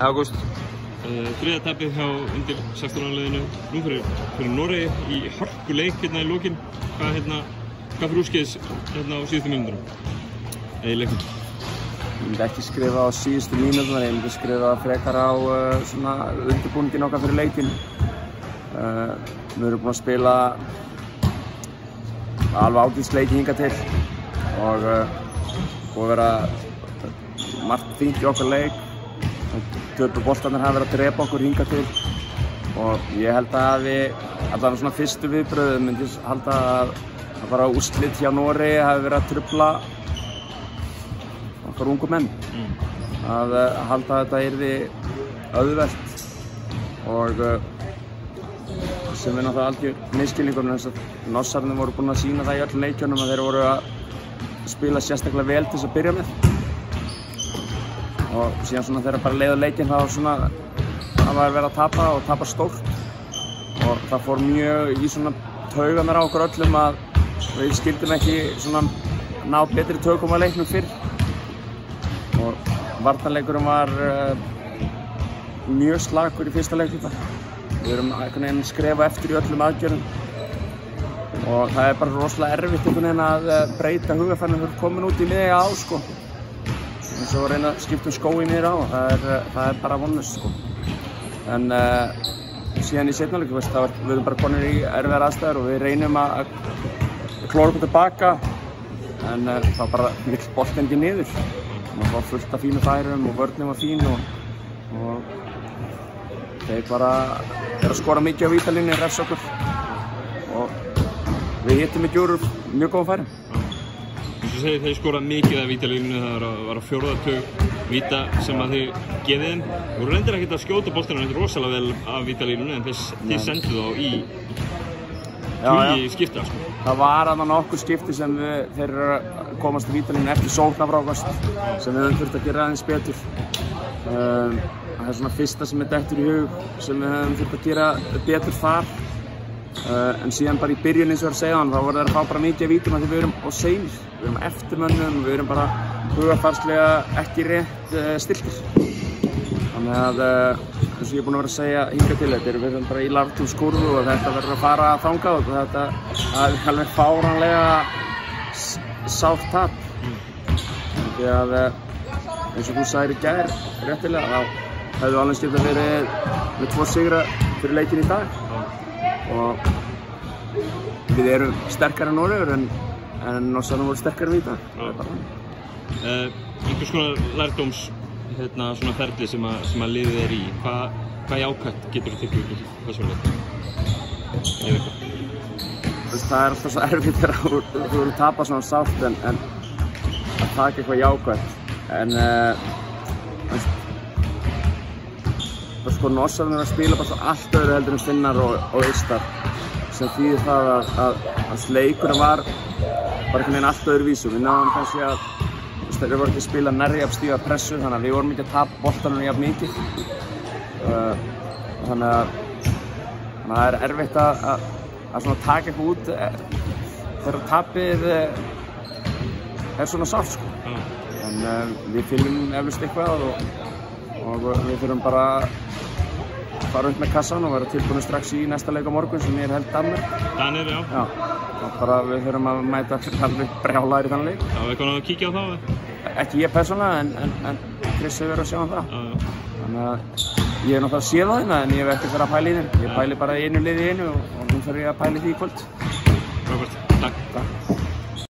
Ágúst. Þriðja tapið hjá undir 16 liðinu nú fyrir Noregi í hörkuleik hérna í lokin. Hvað fyrir úrskeiðis hérna á síðustu mínútunum eða í leiknum? Ég myndi ekki skrifa á síðustu mínúturnar, ég myndi skrifa frekar á svona undirbúninginn okkar fyrir leikinn. Við erum búin að spila alveg ágætisleiki hingað til og búið að vera margt fínt í okkar leik. Boltarnir hafa verið að drepa okkur hingað til og ég held að við, allavega svona fyrstu viðbrögðum, myndi halda að bara úrslit hjá Noregi hafi verið að trufla okkar ungu menn. Að halda að þetta yrði auðvelt og sem er náttúrulega algjör misskilningur, eins og nossarnir voru búin að sýna það í öllum leikjunum að þeir voru að spila sérstaklega vel til þess að byrja með. Og síðan svona þegar bara leið á leikinn þá svona það var verið að tapa og tapa stórt og það fór mjög í svona taugarnar á okkur öllum að við skildum ekki svona ná betri tökum á leiknum fyrr og varnarleikurinn var mjög slakur í fyrsta leikluta. Við erum einhvern veginn að skrefa eftir í öllum aðgerðum og það er bara rosalega erfitt einhvern veginn að breyta hugarfarinu þegar komin út í miðja á sko. En svo reyna að skipta skói niður á, það er bara vonlaust sko. En síðan í seinni leik, við erum bara konir í erfiðar aðstæður og við reynum að klóra okkur tilbaka en þá bara vill boltinn ekki niður. Það var fullt af fínu færum og vörnin var fín og þeir bara að skora mikið á vítalínunni, refsa okkur og við hittum ekki úr mjög góðum færum. Eins og segir þeir skora mikið af vítalínunni, það var á 4. tug víta sem að þið gefið þeim. Þú voru reyndir ekkert að skjóta boltanum eitthvað rosalega vel af vítalínunni en þið sendu þá í tugi skipta sko. Það var þarna nokkur skipti sem þeir eru að komast í vítalínunni eftir sóknarfrákast sem við höfum þurft að gera aðeins betur. Það er svona fyrsta sem er dettur í hug sem við höfum þurft að gera betur þar. En síðan bara í byrjun eins og að segja þá voru þeir að fá bara mikið af vítum að því við erum á seinir. Við erum eftirmönnum, við erum bara hugarfarslega ekki rétt stiltir. Þannig að eins og ég er búinn að vera að segja hingað til þetta, við erum bara í lartúmskurfu og þetta verður að fara þangað og þetta er alveg fáránlega sárt tap. Því að eins og þú sagðir í gær réttilega þá hefðu alveg getað verið með 2 sigra fyrir leikinn í dag. Og við erum sterkari en Noregur en norsarnir voru sterkari í dag. Einhvers konar lærdóms svona ferli sem að liðið er í. Hvað jákvætt getur þú tekið út úr þessum leik? Það er alltaf svo erfitt þegar þú eru að tapa svona sárt en að taka eitthvað jákvætt. En sko norsarnir að spila bara allt öðru heldur en Finnar og Eistar sem þýðir það að leikurinn var bara einhvern veginn allt öðruvísu. Við náðum kannski að þeir voru ekki að spila nærri jafn stífa pressu þannig að við vorum ekki að tapa boltanum jafn mikið. Þannig að það er erfitt að svona taka eitthvað út þegar tapið er svona sárt sko. En við finnum eflaust eitthvað og við þurfum bara að fara upp með kassan og vera tilbúin strax í næsta leik á morgun sem ég held Danir. Danir, já. Já, og bara við þurfum að mæta alveg brjálaðir í þann leik. Já, eitthvað að kíkja á það? Ekki ég persónulega en Chris hefur verið að sjá það. Þannig að ég hef náttúrulega séð það en ég hef ekki verið að pæla í þeim. Ég pæli bara í einu liði í einu og nú þarf ég að pæla í því í kvöld. Frábært, takk.